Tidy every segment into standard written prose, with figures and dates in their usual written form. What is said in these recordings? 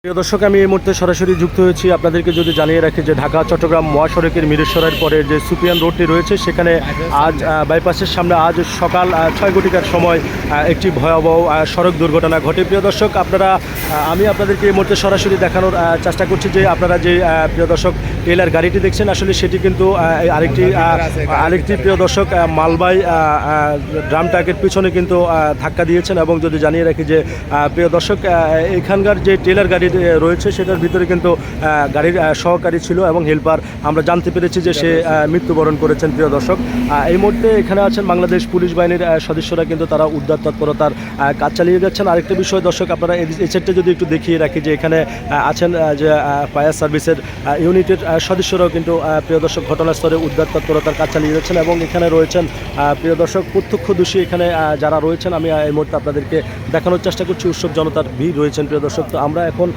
প্রিয় দর্শক, আমি এই মুহূর্তে সরাসরি যুক্ত হয়েছি। আপনাদেরকে যদি জানিয়ে রাখি যে ঢাকা চট্টগ্রাম মহাসড়কের মিরেশ্বরের পরে যে সুপিয়ান রোডটি রয়েছে সেখানে আজ বাইপাসের সামনে আজ সকাল 6 ঘটিকার সময় একটি ভয়াবহ সড়ক দুর্ঘটনা ঘটে। প্রিয় দর্শক, আমি আপনাদেরকে এই মুহূর্তে সরাসরি দেখানোর চেষ্টা করছি যে আপনারা যে প্রিয় দর্শক টেলার গাড়িটি দেখছেন, আসলে সেটি কিন্তু আরেকটি প্রিয় দর্শক মালবাহী ড্রাম ট্রাকের পিছনে কিন্তু ধাক্কা দিয়েছেন। এবং যদি জানিয়ে রাখি যে প্রিয় দর্শক, এখানকার যে টেলার গাড়ি রয়েছে সেটার ভিতরে কিন্তু গাড়ির সহকারী ছিল এবং হেল্পার। আমরা জানতে পেরেছি যে সে মৃত্যুবরণ করেছেন। প্রিয় দর্শক, এই মুহূর্তে এখানে আছেন বাংলাদেশ পুলিশ বাহিনীর সদস্যরা, কিন্তু তারা উদ্ধার তৎপরতার কাজ চালিয়ে যাচ্ছেন। আরেকটি বিষয় দর্শক, আপনারা এই সেটটা যদি একটু দেখিয়ে রাখি যে এখানে আছেন যে ফায়ার সার্ভিসের ইউনিটের সদস্যরাও কিন্তু প্রিয় দর্শক ঘটনাস্থলে উদ্ধার তৎপরতার কাজ চালিয়ে যাচ্ছেন। এবং এখানে রয়েছেন প্রিয় দর্শক প্রত্যক্ষদর্শী এখানে যারা রয়েছেন। আমি এই মুহূর্তে আপনাদেরকে দেখানোর চেষ্টা করছি, উৎসব জনতার ভিড় রয়েছেন। প্রিয় দর্শক, তো আমরা এখন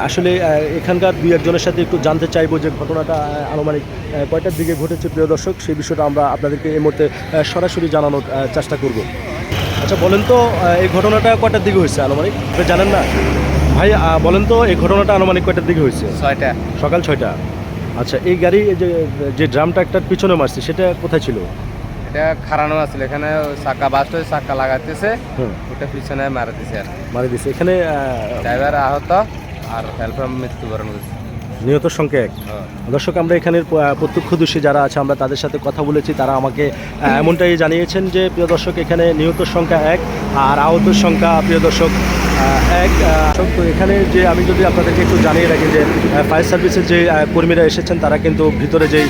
আসলে এখানকার দুই একজনের সাথে একটু জানতে চাইবো যে ঘটনাটা আনুমানিক কয়টার দিকে ঘটেছে। প্রিয় দর্শক, সেই বিষয়টা আমরা আপনাদেরকে এই মুহূর্তে সরাসরি জানানোর চেষ্টা করব। আচ্ছা, বলেন তো এই ঘটনাটা কয়টার দিকে হয়েছে আনুমানিক? আপনি জানেন না ভাই? বলেন তো এই ঘটনাটা আনুমানিক কয়টার দিকে হয়েছে? 6টা, সকাল 6টা। আচ্ছা, এই গাড়ি যে ড্রাম ট্রাকটার পিছনে মারছে সেটা কোথায় ছিল? এটা খারানো আছে, এখানে চাকা বাস্ট হয়ে চাকা লাগাতেছে, ওটা পিছনে মারা দিছে আর মারি দিছে। এখানে ড্রাইভার আহত আর হেল্পার মৃত্যুবরণ করেছে। নিহত সংখ্যা 1। দর্শক, আমরা এখানের প্রত্যক্ষদর্শী যারা আছে আমরা তাদের সাথে কথা বলেছি। তারা আমাকে এমনটাই জানিয়েছেন যে প্রিয় দর্শক এখানে নিহত সংখ্যা 1 আর আহত সংখ্যা প্রিয় দর্শক 1। তো এখানে যে আমি যদি আপনাদেরকে একটু জানিয়ে রাখি যে ফায়ার সার্ভিসের যে কর্মীরা এসেছেন তারা কিন্তু ভিতরে যেই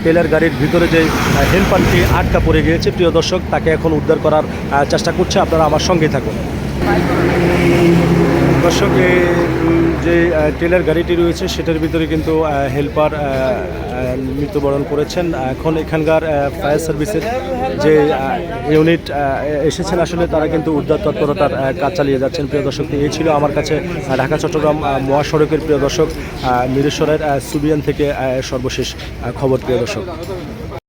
টেলার গাড়ির ভিতরে যেই হেলপারটি আটকা পড়ে গিয়েছে প্রিয় দর্শক, তাকে এখন উদ্ধার করার চেষ্টা করছে। আপনারা আমার সঙ্গেই থাকুন। দর্শক, যে টেলার গাড়িটি রয়েছে সেটার ভিতরে কিন্তু হেল্পার মৃত্যুবরণ করেছেন। এখন এখানকার ফায়ার সার্ভিসের যে ইউনিট এসেছেন, আসলে তারা কিন্তু উদ্ধার তৎপরতার কাজ চালিয়ে যাচ্ছেন। প্রিয় দর্শক, এই ছিল আমার কাছে ঢাকা চট্টগ্রাম মহাসড়কের প্রিয় দর্শক মিরেশ্বরের সুবিয়ান থেকে সর্বশেষ খবর। প্রিয় দর্শক।